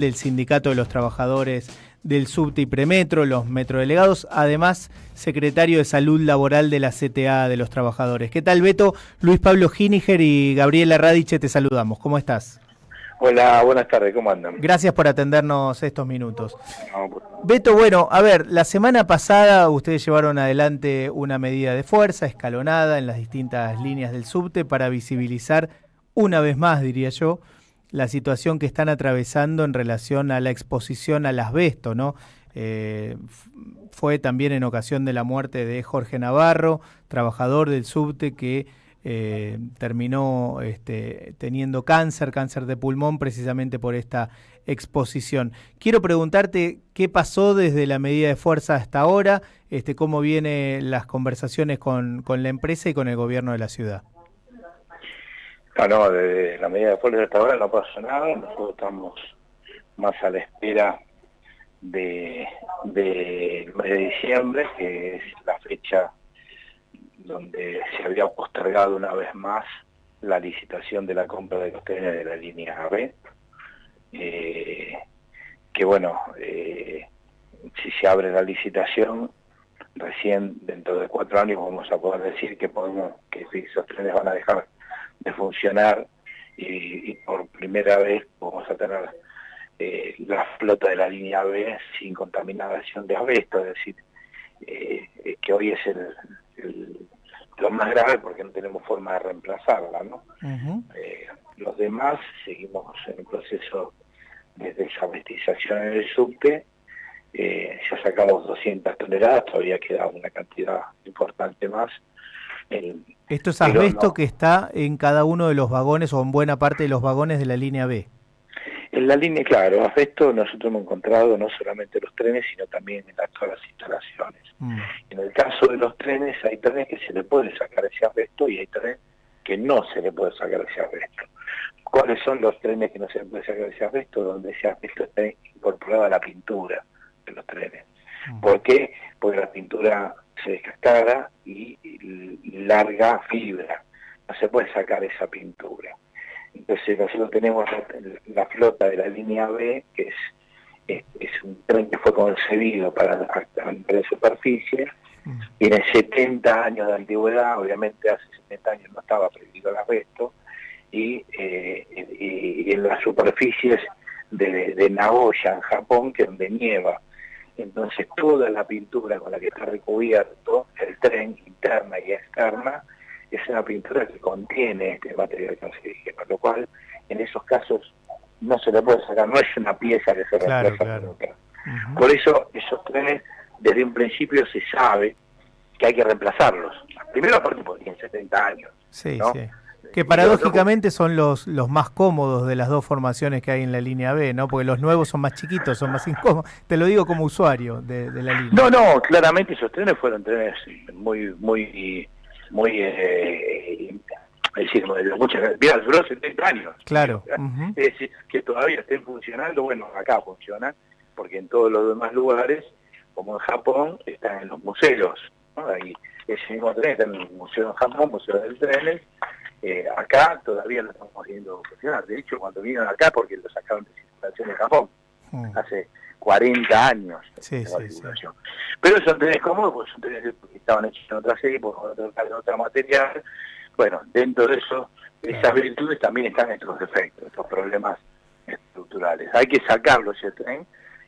del Sindicato de los Trabajadores del Subte y Premetro, los metrodelegados, además secretario de Salud Laboral de la CTA de los Trabajadores. ¿Qué tal, Beto? Luis Pablo Giniger y Gabriela Radiche te saludamos. ¿Cómo estás? Hola, buenas tardes, ¿cómo andan? Gracias por atendernos estos minutos. No, pues, Beto, bueno, a ver, la semana pasada ustedes llevaron adelante una medida de fuerza escalonada en las distintas líneas del subte para visibilizar una vez más, diría yo, la situación que están atravesando en relación a la exposición al asbesto, ¿no? Fue también en ocasión de la muerte de Jorge Navarro, trabajador del subte que terminó teniendo cáncer de pulmón precisamente por esta exposición. Quiero preguntarte qué pasó desde la medida de fuerza hasta ahora, cómo vienen las conversaciones con la empresa y con el gobierno de la ciudad. No, desde la medida de fuerza hasta ahora no pasó nada, nosotros estamos más a la espera del mes de diciembre, que es la fecha donde se había postergado una vez más la licitación de la compra de los trenes de la línea B, que bueno, si se abre la licitación, recién dentro de 4 años vamos a poder decir que esos trenes van a dejar de funcionar y por primera vez vamos a tener la flota de la línea B sin contaminación de asbesto, es decir, que hoy es lo más grave porque no tenemos forma de reemplazarla, ¿no? Uh-huh. Los demás seguimos en el proceso de desabestización en el subte, ya sacamos 200 toneladas, todavía queda una cantidad importante más. Esto es asbesto que está en cada uno de los vagones o en buena parte de los vagones de la línea B. En la línea, claro, asbesto nosotros hemos encontrado no solamente en los trenes, sino también en todas las instalaciones. En el caso de los trenes, hay trenes que se le puede sacar ese asbesto y hay trenes que no se le puede sacar ese asbesto. ¿Cuáles son los trenes que no se le puede sacar ese asbesto? Donde ese asbesto está incorporado a la pintura de los trenes. ¿Por qué? Porque la pintura se descascara y larga fibra. No se puede sacar esa pintura. Entonces nosotros tenemos la flota de la línea B, que es un tren que fue concebido para de superficie, tiene 70 años de antigüedad, obviamente hace 70 años no estaba prohibido el asbesto, y en las superficies de Nagoya, en Japón, que es donde nieva. Entonces toda la pintura con la que está recubierto el tren, interna y externa, es una pintura que contiene este material cancerígeno, lo cual en esos casos no se le puede sacar, no es una pieza que se reemplaza por otra. Uh-huh. Por eso esos trenes, desde un principio se sabe que hay que reemplazarlos. Primero aparte porque tienen 70 años. Sí, ¿no? Sí. Que paradójicamente son los más cómodos de las dos formaciones que hay en la línea B, ¿no? Porque los nuevos son más chiquitos, son más incómodos. Te lo digo como usuario de la línea. No, claramente esos trenes fueron trenes muy es decir, mira, duró 70 años. Claro. Uh-huh. Es decir, que todavía estén funcionando, bueno, acá funcionan, porque en todos los demás lugares, como en Japón, están en los museos, ¿no? Ahí, ese mismo tren está en el museo en Japón, museo del tren. Acá todavía lo estamos viendo funcionar. De hecho, cuando vinieron acá, porque lo sacaron de circulación en Japón, hace 40 años. Sí. Pero son trenes cómodos, pues son trenes que estaban hechos en otras épocas, con otro material. Bueno, dentro de eso, esas virtudes también están estos defectos, estos problemas estructurales. Hay que sacarlo ese tren,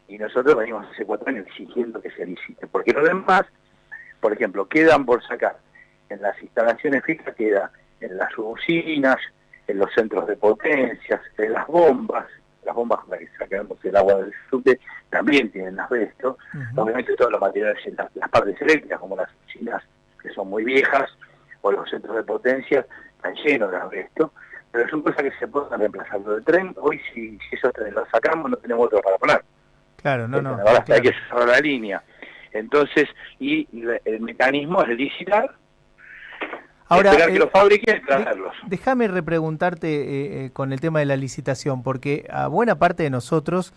y nosotros venimos hace 4 años exigiendo que se licite. Porque los demás, por ejemplo, quedan por sacar en las instalaciones fijas, queda en las usinas, en los centros de potencias, en las bombas con las que sacamos el agua del subte también tienen asbesto. Uh-huh. Obviamente todos los materiales en las partes eléctricas, como las usinas que son muy viejas, o los centros de potencia, están llenos de asbesto, pero son cosas que se pueden reemplazar. Lo del tren, hoy si esos trenes los sacamos no tenemos otro para poner. Claro, Ahora hay que cerrar la línea. Entonces, y el mecanismo es licitar. Ahora, esperar que los fabriquen y traerlos. Déjame repreguntarte con el tema de la licitación, porque a buena parte de nosotros,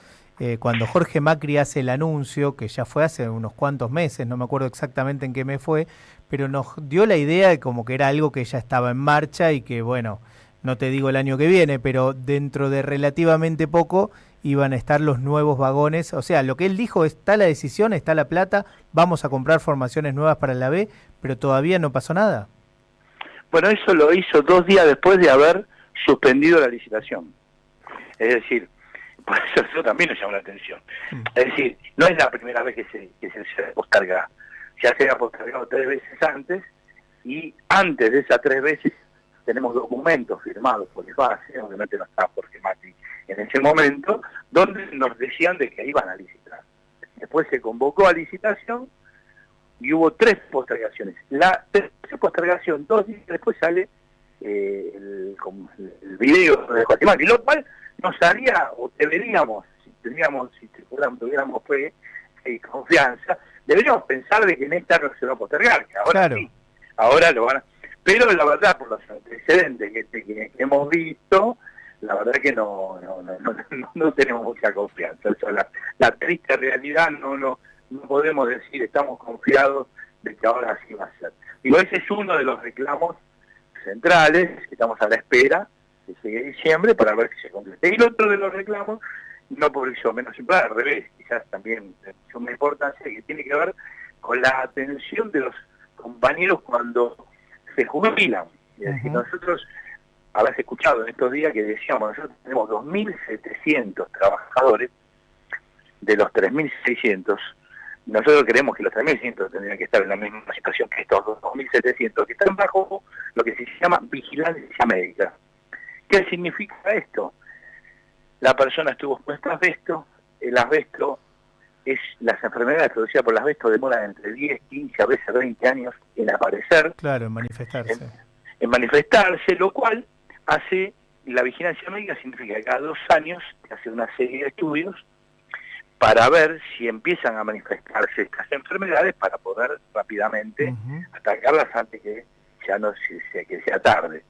cuando Jorge Macri hace el anuncio, que ya fue hace unos cuantos meses, no me acuerdo exactamente en qué mes fue, pero nos dio la idea de como que era algo que ya estaba en marcha y que, bueno, no te digo el año que viene, pero dentro de relativamente poco iban a estar los nuevos vagones. O sea, lo que él dijo, está la decisión, está la plata, vamos a comprar formaciones nuevas para la B, pero todavía no pasó nada. Bueno, eso lo hizo 2 días después de haber suspendido la licitación. Es decir, por eso también nos llamó la atención. Es decir, no es la primera vez que se posterga. Ya se había postergado 3 veces antes, y antes de esas 3 veces tenemos documentos firmados por el base, obviamente no estaba Jorge Macri en ese momento, donde nos decían de que iban a licitar. Después se convocó a licitación y hubo 3 postergaciones. La tercera postergación, 2 días después sale el video de Jorge Macri, lo cual nos haría, o deberíamos, si tuviéramos fe y confianza, deberíamos pensar de que en esta no se va a postergar, que ahora claro. Sí, ahora lo van a... Pero la verdad, por los antecedentes que hemos visto, la verdad que no tenemos mucha confianza. Eso, la triste realidad, no podemos decir, estamos confiados de que ahora sí va a ser. Digo, ese es uno de los reclamos centrales, que estamos a la espera, que llegue diciembre, para ver si se concreta. Y el otro de los reclamos, no por eso menos importante, al revés, quizás también de suma importancia, que tiene que ver con la atención de los compañeros cuando se jubilan. Es decir, nosotros, habrás escuchado en estos días que decíamos, nosotros tenemos 2.700 trabajadores, de los 3.600, nosotros creemos que los 3.600 tendrían que estar en la misma situación que estos 2.700, que están bajo lo que se llama vigilancia médica. ¿Qué significa esto? La persona estuvo expuesta a asbesto, el asbesto las enfermedades producidas por el asbesto demoran entre 10, 15, a veces 20 años en aparecer. Claro, en manifestarse. En manifestarse, lo cual hace, la vigilancia médica significa que cada 2 años se hace una serie de estudios para ver si empiezan a manifestarse estas enfermedades para poder rápidamente atacarlas antes que ya no que sea tarde.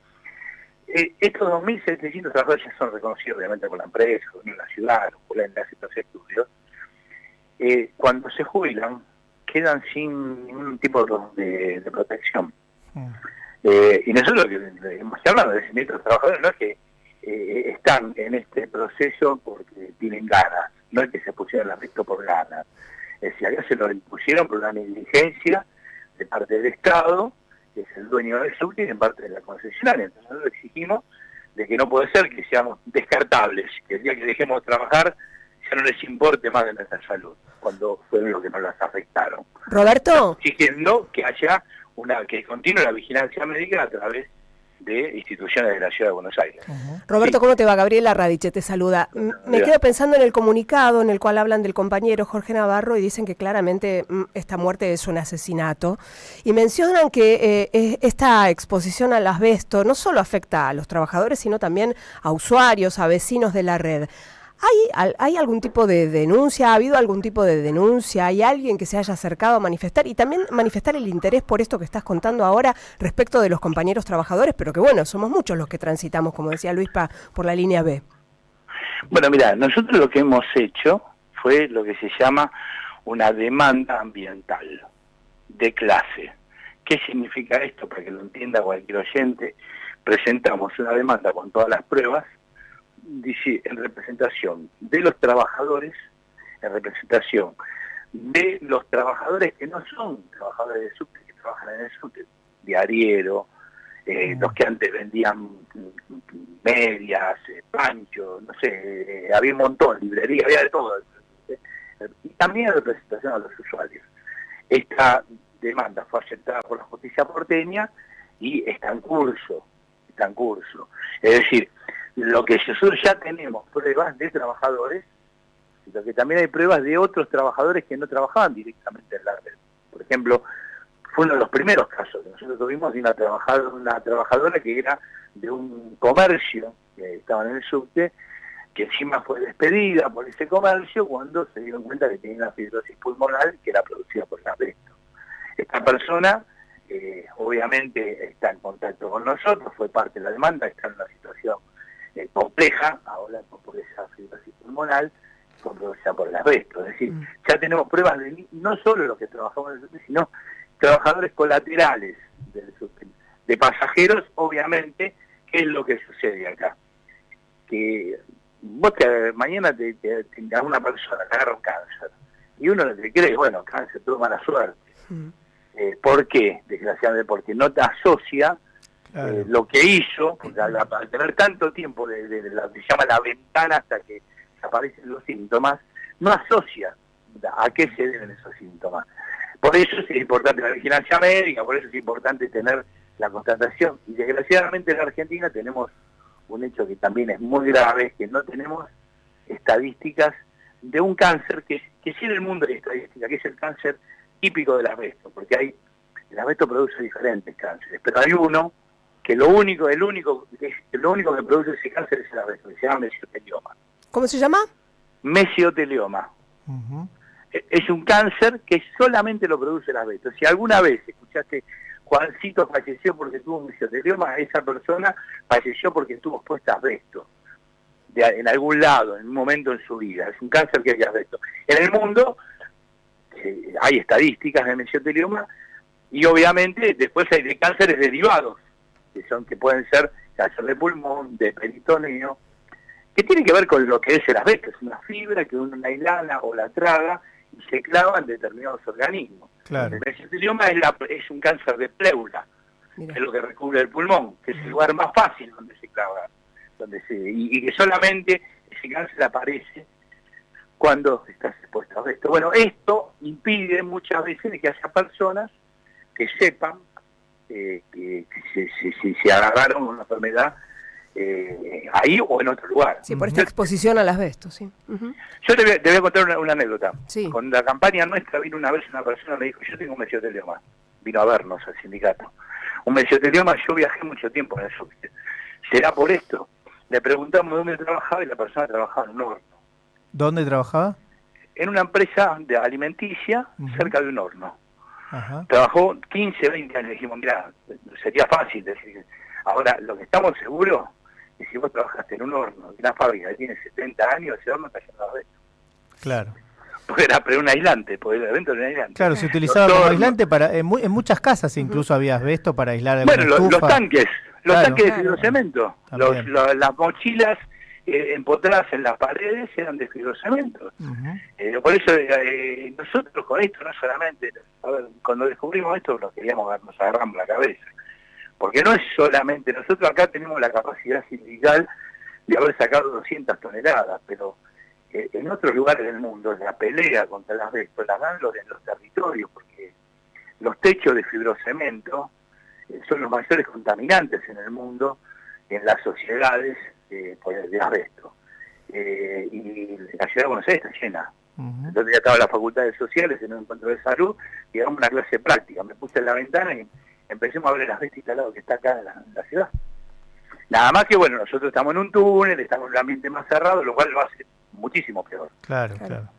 Estos 2.700 trabajadores ya son reconocidos obviamente por la empresa, en la ciudad, en estos estudios. Cuando se jubilan, quedan sin ningún tipo de protección. Y nosotros que hemos hablado de estos trabajadores, no es que están en este proceso porque tienen ganas, no es que se pusieron el asbesto por ganas. Es decir, acá se lo impusieron por una negligencia de parte del Estado, que es el dueño del subte, y en parte de la concesionaria. Entonces nosotros exigimos de que no puede ser que seamos descartables, que el día que dejemos de trabajar ya no les importe más de nuestra salud, cuando fue lo que nos las afectaron. Roberto. Exigiendo que haya que continúe la vigilancia médica a través de instituciones de la Ciudad de Buenos Aires. Roberto, sí. ¿Cómo te va? Gabriela Radiche te saluda. Me quedo pensando en el comunicado en el cual hablan del compañero Jorge Navarro y dicen que claramente esta muerte es un asesinato, y mencionan que esta exposición al asbesto no solo afecta a los trabajadores, sino también a usuarios, a vecinos de la red. ¿Hay algún tipo de denuncia? ¿Ha habido algún tipo de denuncia? ¿Hay alguien que se haya acercado a manifestar? Y también manifestar el interés por esto que estás contando ahora respecto de los compañeros trabajadores, pero que bueno, somos muchos los que transitamos, como decía Luispa, por la línea B. Bueno, mira, nosotros lo que hemos hecho fue lo que se llama una demanda ambiental de clase. ¿Qué significa esto? Para que lo entienda cualquier oyente, presentamos una demanda con todas las pruebas, dice, en representación de los trabajadores, en representación de los trabajadores que no son trabajadores de subte, que trabajan en el subte, diariero, los que antes vendían medias, panchos, no sé, había un montón, librería, había de todo. Y también en representación a los usuarios. Esta demanda fue aceptada por la justicia porteña y está en curso. Es decir, lo que nosotros ya tenemos pruebas de trabajadores, sino que también hay pruebas de otros trabajadores que no trabajaban directamente en la red. Por ejemplo, fue uno de los primeros casos que nosotros tuvimos de una trabajadora que era de un comercio que estaba en el subte, que encima fue despedida por ese comercio cuando se dieron cuenta que tenía una fibrosis pulmonar que era producida por el asbesto. Esta persona obviamente está en contacto con nosotros, fue parte de la demanda, está en una situación compleja, ahora por esa fibrosis pulmonar, producida por el asbesto. Es decir, ya tenemos pruebas de no solo los que trabajamos en el subte, sino trabajadores colaterales del subte, de pasajeros, obviamente. ¿Qué es lo que sucede acá? Que mañana a una persona le agarra un cáncer y uno le cree, bueno, cáncer, tuvo mala suerte. ¿Por qué? Desgraciadamente porque no te asocia lo que hizo, porque al tener tanto tiempo de lo que se llama la ventana hasta que aparecen los síntomas, no asocia a qué se deben esos síntomas. Por eso es importante la vigilancia médica, por eso es importante tener la constatación. Y desgraciadamente en la Argentina tenemos un hecho que también es muy grave, que no tenemos estadísticas de un cáncer que sí en el mundo hay estadística, que es el cáncer típico del asbesto, porque el asbesto produce diferentes cánceres, pero hay uno que lo único que produce ese cáncer es el asbesto, que se llama mesotelioma. ¿Cómo se llama? Mesotelioma. Es un cáncer que solamente lo produce el asbesto. Si alguna vez escuchaste Juancito falleció porque tuvo un mesotelioma, esa persona falleció porque estuvo expuesta a asbesto en algún lado, en un momento en su vida. Es un cáncer que hay asbesto. En el mundo hay estadísticas de mesotelioma y obviamente después hay de cánceres derivados, que pueden ser cáncer de pulmón, de peritoneo, que tiene que ver con lo que es el asbesto. Es una fibra que uno la hilana o la traga y se clava en determinados organismos. Claro. El mesotelioma es un cáncer de pleura, que es lo que recubre el pulmón, que es el lugar más fácil donde se clava, y que solamente ese cáncer aparece cuando estás expuesto a asbesto. Bueno, esto impide muchas veces que haya personas que sepan que se agarraron una enfermedad ahí o en otro lugar. Sí, por esta exposición al asbesto, sí. Yo te voy a contar una anécdota. Sí. Con la campaña nuestra vino una vez una persona, me dijo, yo tengo un mesotelioma. Vino a vernos al sindicato. Un mesotelioma, yo viajé mucho tiempo en eso. ¿Será por esto? Le preguntamos dónde trabajaba y la persona trabajaba en un horno. ¿Dónde trabajaba? En una empresa de alimenticia cerca de un horno. Ajá. Trabajó 15, 20 años. Dijimos, mirá, sería fácil decir. Ahora, lo que estamos seguros es que si vos trabajaste en un horno, en una fábrica que tiene 70 años, ese horno está lleno de asbesto. Claro. Porque era un aislante, porque el evento era un aislante. Claro, se utilizaba como aislante para en muchas casas incluso había asbesto para aislar alguna estufa. Los tanques Claro. de fibrocemento, las mochilas empotradas en las paredes eran de fibrocemento. Por eso nosotros con esto no solamente, cuando descubrimos esto nos agarramos la cabeza. Porque no es solamente, nosotros acá tenemos la capacidad sindical de haber sacado 200 toneladas, pero en otros lugares del mundo la pelea contra el asbesto la dan en los territorios, porque los techos de fibrocemento son los mayores contaminantes en el mundo, en las sociedades de asbesto. Y la ciudad de Buenos Aires está llena. Entonces ya estaba en las facultades sociales en un encuentro de salud, y damos una clase práctica. Me puse en la ventana y empecemos a ver el asbesto instalado que está acá en la ciudad. Nada más que, bueno, nosotros estamos en un túnel, estamos en un ambiente más cerrado, lo cual lo hace muchísimo peor. Claro. Pero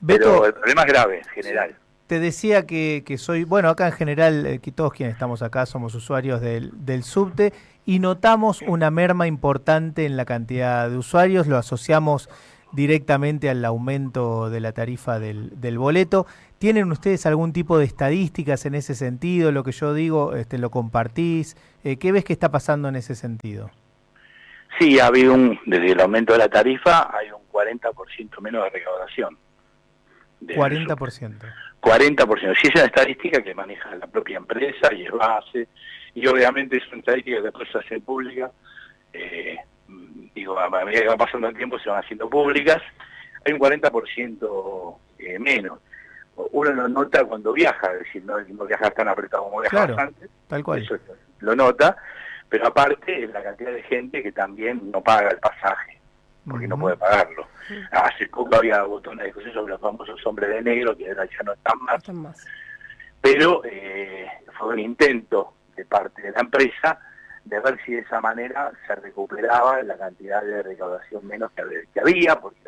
Beto, el problema es grave, en general. te decía que soy, bueno, acá en general, que todos quienes estamos acá somos usuarios del subte y notamos una merma importante en la cantidad de usuarios, lo asociamos directamente al aumento de la tarifa del boleto. ¿Tienen ustedes algún tipo de estadísticas en ese sentido? Lo que yo digo, ¿lo compartís? ¿Qué ves que está pasando en ese sentido? Sí, ha habido desde el aumento de la tarifa, hay un 40% menos de recaudación. 40%. 40%. Sí, es una estadística que maneja la propia empresa y es base, y obviamente es una estadística que después se hace pública. A medida que va pasando el tiempo se van haciendo públicas. Hay un 40% menos. Uno lo nota cuando viaja, es decir, no viajas tan apretado como viajabas antes. Tal cual. Eso lo nota, pero aparte la cantidad de gente que también no paga el pasaje, porque no puede pagarlo. Hace poco había una discusión sobre los famosos hombres de negro, que ahora ya no están más. Pero fue un intento de parte de la empresa de ver si de esa manera se recuperaba la cantidad de recaudación menos que había, porque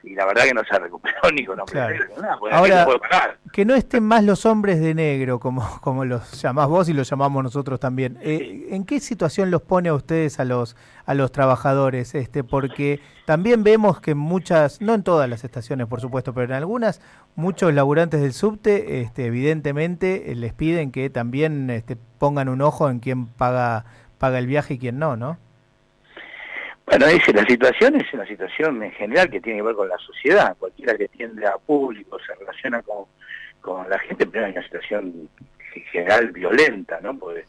y la verdad que no se recuperó ni con hombres de negro, nada, porque ahora, no puede pagar. Que no estén más los hombres de negro, como los llamás vos y los llamamos nosotros también. ¿En qué situación los pone a ustedes a los trabajadores? Porque también vemos que muchas, no en todas las estaciones por supuesto, pero en algunas, muchos laburantes del subte evidentemente les piden que también pongan un ojo en quién paga el viaje y quién no, ¿no? Bueno, la situación es una situación en general que tiene que ver con la sociedad. Cualquiera que tiende a público, se relaciona con la gente, pero hay una situación en general violenta, ¿no? Porque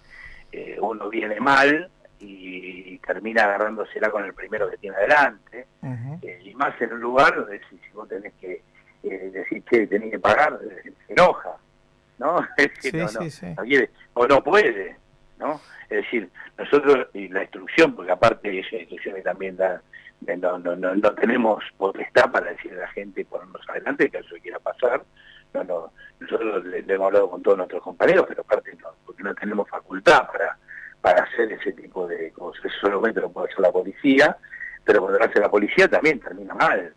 uno viene mal y termina agarrándosela con el primero que tiene adelante, y más en un lugar donde si vos tenés que decir, che, tenés que pagar, se enoja, ¿no? Es decir, no quiere, o no puede, ¿no? Es decir, nosotros, y la instrucción, porque aparte esa instrucción que también no tenemos potestad para decirle a la gente ponernos adelante, que eso quiera pasar, nosotros le hemos hablado con todos nuestros compañeros, pero aparte no, porque no tenemos facultad para hacer ese tipo de cosas. Eso solamente lo puede hacer la policía, pero cuando lo hace la policía también termina mal.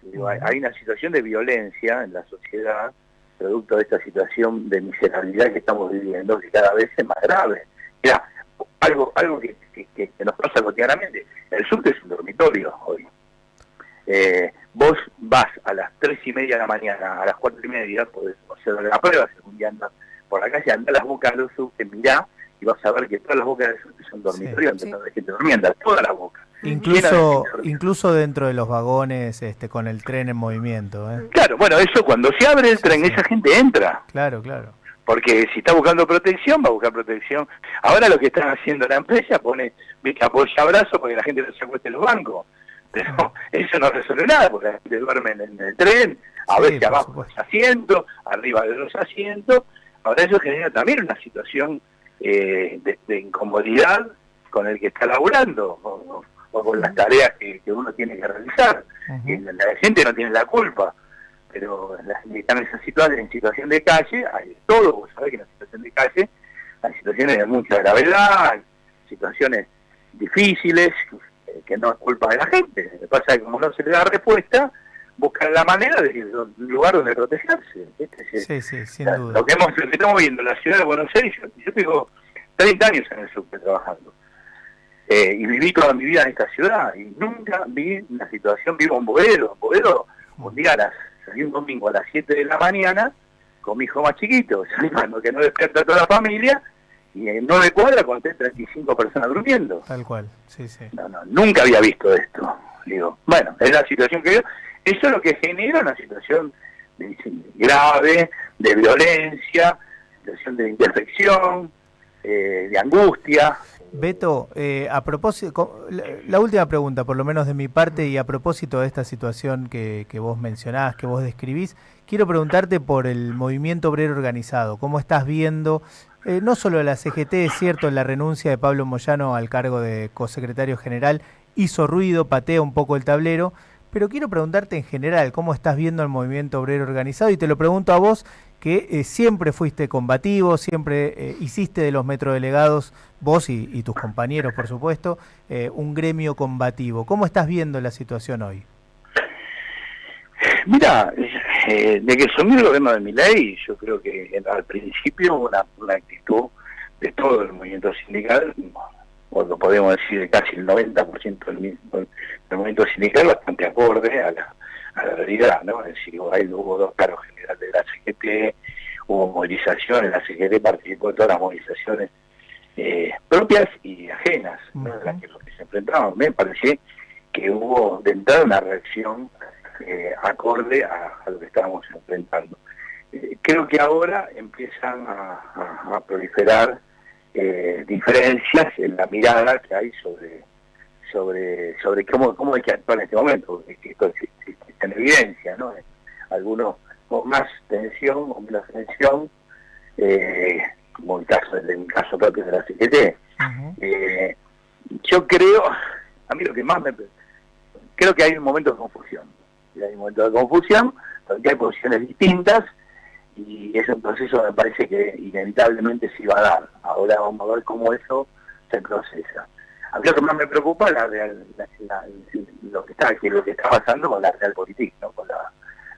Digo, hay una situación de violencia en la sociedad, producto de esta situación de miserabilidad que estamos viviendo, que cada vez es más grave. Mira, algo que nos pasa cotidianamente. El subte es un dormitorio hoy. Vos vas a las 3:30 de la mañana, a las 4:30, podés hacer la prueba, según día andas por la calle, andá a las bocas de los subtes, mirá, y vas a ver que todas las bocas del subte son dormitorios, donde hay gente durmiendo, todas las bocas. Incluso dentro de los vagones con el tren en movimiento. Claro, bueno, eso cuando se abre el tren, esa gente entra. Claro. Porque si está buscando protección, va a buscar protección. Ahora lo que están haciendo la empresa pone apoya brazos para que la gente no se acueste en los bancos. Pero eso no resuelve nada, porque la gente duerme en el tren, a veces abajo de los asientos, arriba de los asientos. Ahora eso genera también una situación de incomodidad con el que está laburando, o con las tareas que uno tiene que realizar. Y la gente no tiene la culpa, pero están en situación de calle, hay todo, vos sabés que en la situación de calle hay situaciones de mucha gravedad, hay situaciones difíciles, que no es culpa de la gente. Lo que pasa es que como no se le da respuesta, buscan la manera de un lugar donde protegerse. Sí, sin duda. Lo que estamos viendo en la ciudad de Buenos Aires, yo tengo 30 años en el subte trabajando. Y viví toda mi vida en esta ciudad y nunca vi una situación, vivo en Boedo, un día salí un domingo a las 7 de la mañana con mi hijo más chiquito, salivando que no despierta toda la familia, y en 9 cuadras conté 35 personas durmiendo. Tal cual, sí. Nunca había visto esto. Digo, bueno, es la situación que veo. Eso es lo que genera una situación grave, de violencia, situación de imperfección, de angustia. Beto, a propósito, la última pregunta, por lo menos de mi parte, y a propósito de esta situación que vos mencionás, que vos describís, quiero preguntarte por el movimiento obrero organizado. ¿Cómo estás viendo, no solo la CGT, es cierto, la renuncia de Pablo Moyano al cargo de cosecretario general hizo ruido, patea un poco el tablero, pero quiero preguntarte en general, ¿cómo estás viendo el movimiento obrero organizado? Y te lo pregunto a vos, que siempre fuiste combativo, siempre hiciste de los metrodelegados, vos y tus compañeros, por supuesto, un gremio combativo. ¿Cómo estás viendo la situación hoy? Mira, de que asumió el gobierno de Milei, yo creo que al principio una actitud de todo el movimiento sindical, o lo podemos decir de casi el 90% del movimiento sindical, bastante acorde a la realidad, ¿no? Es decir, ahí hubo 2 cargos generales de la CGT, hubo movilizaciones, la CGT participó en todas las movilizaciones propias y ajenas, ¿no? Las que se enfrentaban. Me parece que hubo de entrada una reacción acorde a lo que estábamos enfrentando. Creo que ahora empiezan a proliferar diferencias en la mirada que hay sobre cómo hay que actuar en este momento, porque esto existe en evidencia, ¿no? Algunos con más tensión o menos tensión, como el caso propio de la CGT. Yo creo, a mí lo que más creo que hay un momento de confusión. Hay un momento de confusión, donde hay posiciones distintas, y es un proceso me parece que inevitablemente se iba a dar. Ahora vamos a ver cómo eso se procesa. A mí lo que más me preocupa es lo que está pasando con la realpolitik, ¿no?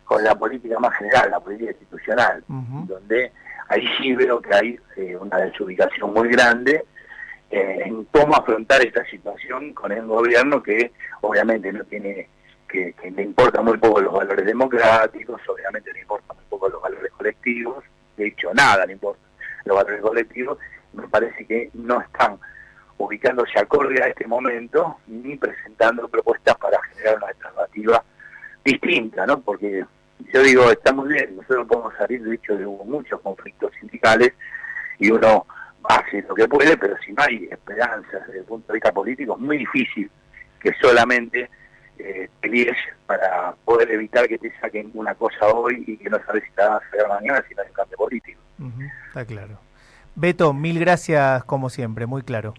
Con la política más general, la política institucional, donde ahí sí veo que hay una desubicación muy grande en cómo afrontar esta situación con el gobierno, que obviamente no tiene, que le importa muy poco los valores democráticos, obviamente le importa muy poco los valores colectivos, de hecho nada le importa los valores colectivos. Me parece que no están ubicándose acorde a este momento, ni presentando propuestas para generar una alternativa distinta, ¿no? Porque yo digo, está muy bien, nosotros podemos salir, de hecho, de hubo muchos conflictos sindicales y uno hace lo que puede, pero si no hay esperanzas desde el punto de vista político, es muy difícil que solamente pelees para poder evitar que te saquen una cosa hoy y que no sabes si te van a sacar mañana si no hay un cambio político. Está claro. Beto, mil gracias como siempre, muy claro.